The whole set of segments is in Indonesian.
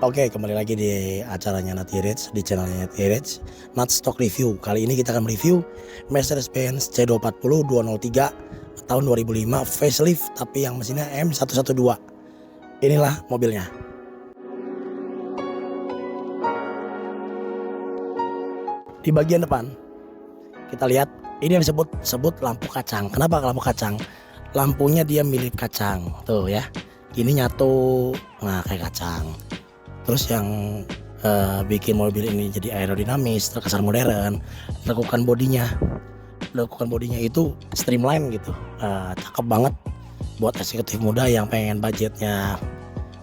Oke, kembali lagi di acaranya Nati Rich, di channelnya Nati Rich, Not Stock Review. Kali ini kita akan mereview Mercedes-Benz C240 203 tahun 2005 facelift, tapi yang mesinnya M112. Inilah mobilnya. Di bagian depan kita lihat ini yang disebut lampu kacang. Kenapa lampu kacang? Lampunya dia mirip kacang, tuh ya. Ini nyatu, nah kayak kacang. Terus yang bikin mobil ini jadi aerodinamis, terkesan modern, lekukan bodinya itu streamline gitu, cakep banget buat eksekutif muda yang pengen budgetnya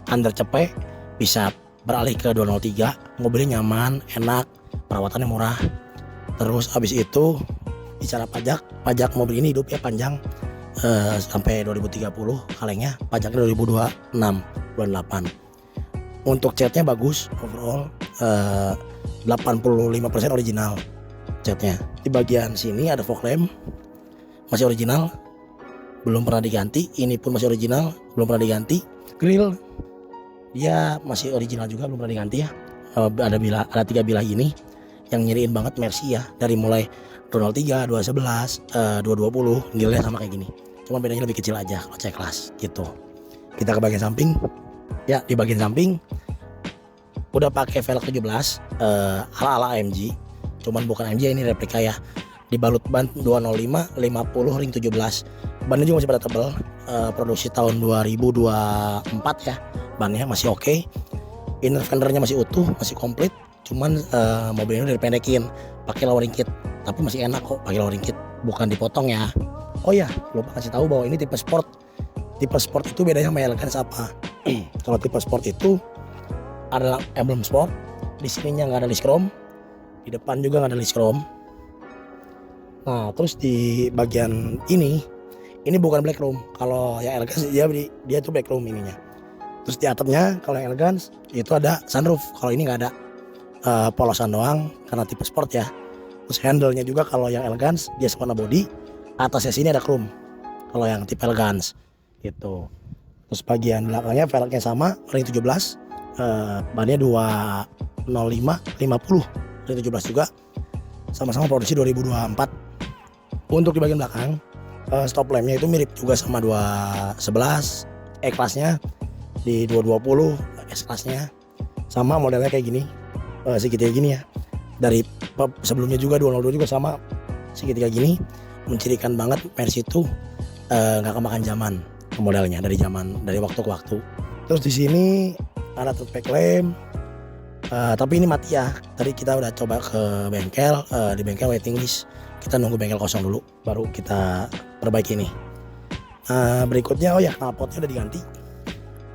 under cepet, bisa beralih ke 203. Mobilnya nyaman, enak, perawatannya murah. Terus habis itu bicara pajak mobil ini hidupnya panjang sampai 2030, kalengnya pajaknya 2026 bulan 8. Untuk catnya bagus, overall 85% original catnya. Di bagian sini ada fog lamp, masih original, belum pernah diganti. Ini pun masih original, belum pernah diganti. Grill dia masih original juga, belum pernah diganti ya. Ada 3 bilah ini yang nyeriin banget Mercy ya, dari mulai 203, 211, 220, grillnya sama kayak gini. Cuma bedanya lebih kecil aja kalau C-Class gitu. Kita ke bagian samping. Ya, di bagian samping udah pakai velg 17 ala AMG, cuman bukan AMG, ini replika ya. Dibalut ban 205 50 ring 17. Bannya juga masih pada tebal, produksi tahun 2024 ya. Bannya masih oke. Inner fendernya masih utuh, masih komplit. Cuman mobil ini udah dipendekin pakai lowering kit, tapi masih enak kok pakai lowering kit, bukan dipotong ya. Oh ya, lupa kasih tahu bahwa ini tipe sport. Tipe sport itu bedanya sama Elegance apa? Kalau tipe sport itu ada emblem sport, di sininya nggak ada list chrome, di depan juga nggak ada list chrome. Nah, terus di bagian ini bukan black chrome. Kalau yang Elegance dia tuh black chrome ininya. Terus di atapnya kalau yang Elegance itu ada sunroof. Kalau ini nggak ada, polosan doang karena tipe sport ya. Terus handle-nya juga kalau yang Elegance dia warna body, atasnya sini ada chrome. Kalau yang tipe Elegance gitu. Terus bagian belakangnya velgnya sama, ring 17, bannya 205 50 ring 17 juga, sama-sama produksi 2024. Untuk di bagian belakang, stop lampnya itu mirip juga sama 211 E-Class-nya, di 220 S-Class-nya sama modelnya kayak gini, segitiga gini ya. Dari sebelumnya juga 202 juga sama segitiga gini, mencirikan banget Mercy itu nggak kemakan zaman modelnya, dari waktu ke waktu. Terus di sini ada touchback lamp, tapi ini mati ya. Tadi kita udah coba ke bengkel, di bengkel waiting list, kita nunggu bengkel kosong dulu baru kita perbaiki ini. Berikutnya knalpotnya udah diganti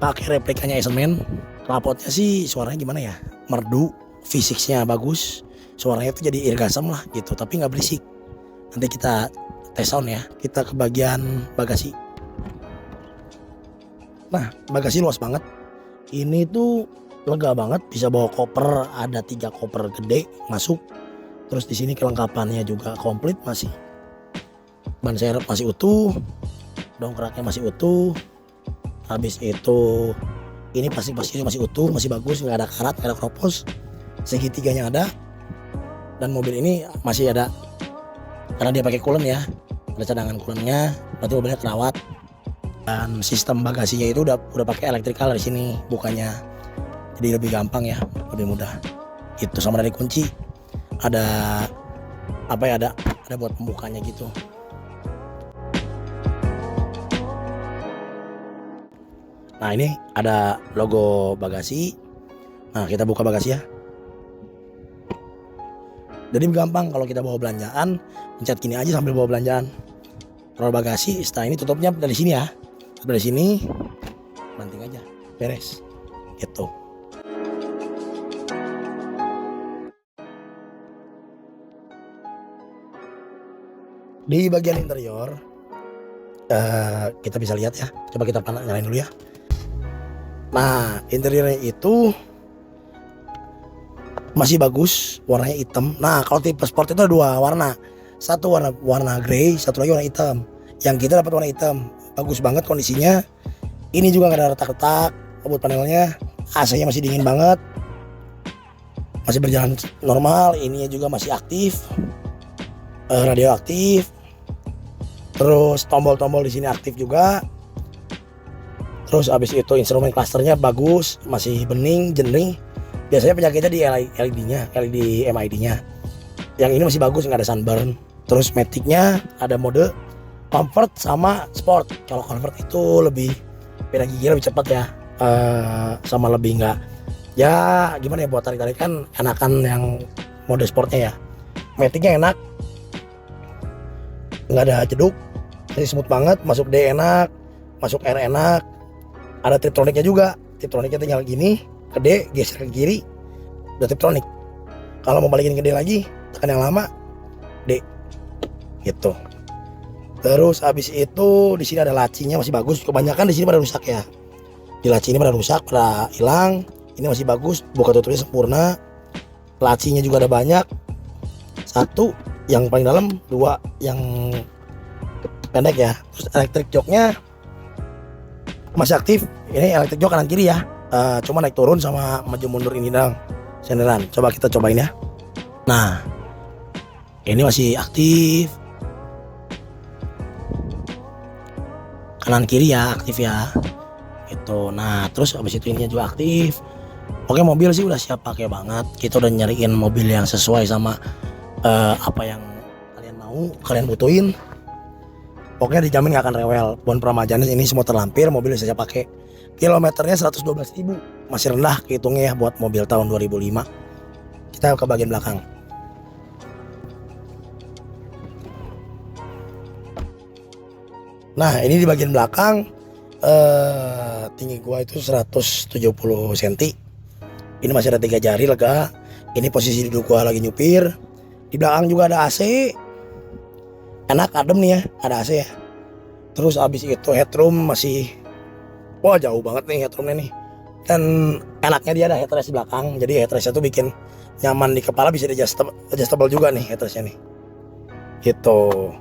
pakai replikanya Eisenman. Knalpotnya sih suaranya gimana ya, merdu, fisiknya bagus, suaranya tuh jadi irgasem lah gitu, tapi nggak berisik. Nanti kita tes sound ya. Kita ke bagian bagasi. Nah, bagasi luas banget. Ini tuh lega banget, bisa bawa koper, ada 3 koper gede masuk. Terus di sini kelengkapannya juga komplit masih. Ban serep masih utuh, dongkraknya masih utuh. Habis itu ini plastik-plastiknya masih utuh, masih bagus, nggak ada karat, nggak ada kropos. Segitiganya ada. Dan mobil ini masih ada, karena dia pakai coolant ya, ada cadangan coolant-nya, berarti mobilnya terawat. Dan sistem bagasinya itu udah pakai elektrikal di sini bukannya, jadi lebih gampang ya, lebih mudah. Itu sama dari kunci ada ada buat pembukanya gitu. Nah, ini ada logo bagasi. Nah, kita buka bagasi ya. Jadi gampang kalau kita bawa belanjaan, pencet gini aja sambil bawa belanjaan. Kalau bagasi, setelah ini tutupnya dari sini ya. Dari sini banting aja, beres gitu. Di bagian interior kita bisa lihat ya, coba kita nyalain dulu ya. Nah, interiornya itu masih bagus, warnanya hitam. Nah, kalau tipe sport itu ada 2 warna, satu warna grey, satu lagi warna hitam. Yang kita dapat warna hitam, bagus banget kondisinya. Ini juga nggak ada retak-retak, kabut panelnya AC-nya masih dingin banget, masih berjalan normal. Ininya juga masih aktif, radio aktif. Terus tombol-tombol di sini aktif juga. Terus abis itu instrumen clusternya bagus, masih bening, jernih. Biasanya penyakitnya di LED-nya, LED MID-nya. Yang ini masih bagus, nggak ada sunburn. Terus matic-nya ada mode comfort sama sport. Kalau comfort itu lebih beda gigi, lebih cepat ya, sama lebih nggak, ya gimana ya, buat tarik-tarikan enakan yang mode sportnya ya. Matic-nya enak, nggak ada jeduk, masih smooth banget. Masuk D enak, masuk R enak. Ada Tiptroniknya juga. Tiptroniknya tinggal gini, ke D, geser ke kiri, udah Tiptronik. Kalau mau balikin ke D lagi, tekan yang lama, D, gitu. Terus abis itu di sini ada lacinya masih bagus. Kebanyakan di sini pada rusak ya. Di laci ini pada rusak, pada hilang. Ini masih bagus, buka tutupnya sempurna. Lacinya juga ada banyak. 1 yang paling dalam, 2 yang pendek ya. Terus elektrik joknya masih aktif. Ini elektrik jok kanan kiri ya. Cuma naik turun sama maju mundur ini dong, senderan. Coba kita cobain ya. Nah, ini masih aktif. Kanan kiri ya aktif ya. Itu. Nah, terus habis itu ininya juga aktif. Oke, mobil sih udah siap pakai banget. Kita udah nyariin mobil yang sesuai sama apa yang kalian mau, kalian butuhin. Pokoknya dijamin gak akan rewel. Bon Pramajane ini semua terlampir, mobil bisa saya pakai. Kilometernya 112.000, masih rendah kehitungnya ya buat mobil tahun 2005. Kita ke bagian belakang. Nah, ini di bagian belakang, tinggi gua itu 170 cm. Ini masih ada 3 jari lega. Ini posisi duduk gua lagi nyupir. Di belakang juga ada AC. Enak, adem nih ya, ada AC ya. Terus abis itu headroom masih, wah jauh banget nih headroomnya nih. Dan enaknya dia ada headrest di belakang. Jadi headrestnya tuh bikin nyaman di kepala, bisa adjustable juga nih headrestnya nih. Gitu.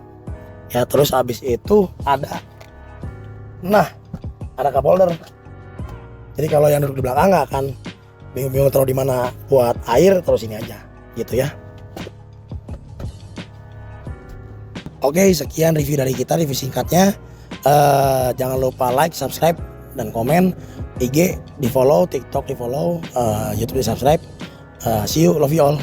Ya terus abis itu ada, nah ada cup holder. Jadi kalau yang duduk di belakang nggak akan bingung-bingung taruh di mana buat air, terus ini aja, gitu ya. Oke, sekian review dari kita, review singkatnya. Jangan lupa like, subscribe, dan komen. IG di follow, TikTok di follow, YouTube di subscribe. See you, love you all.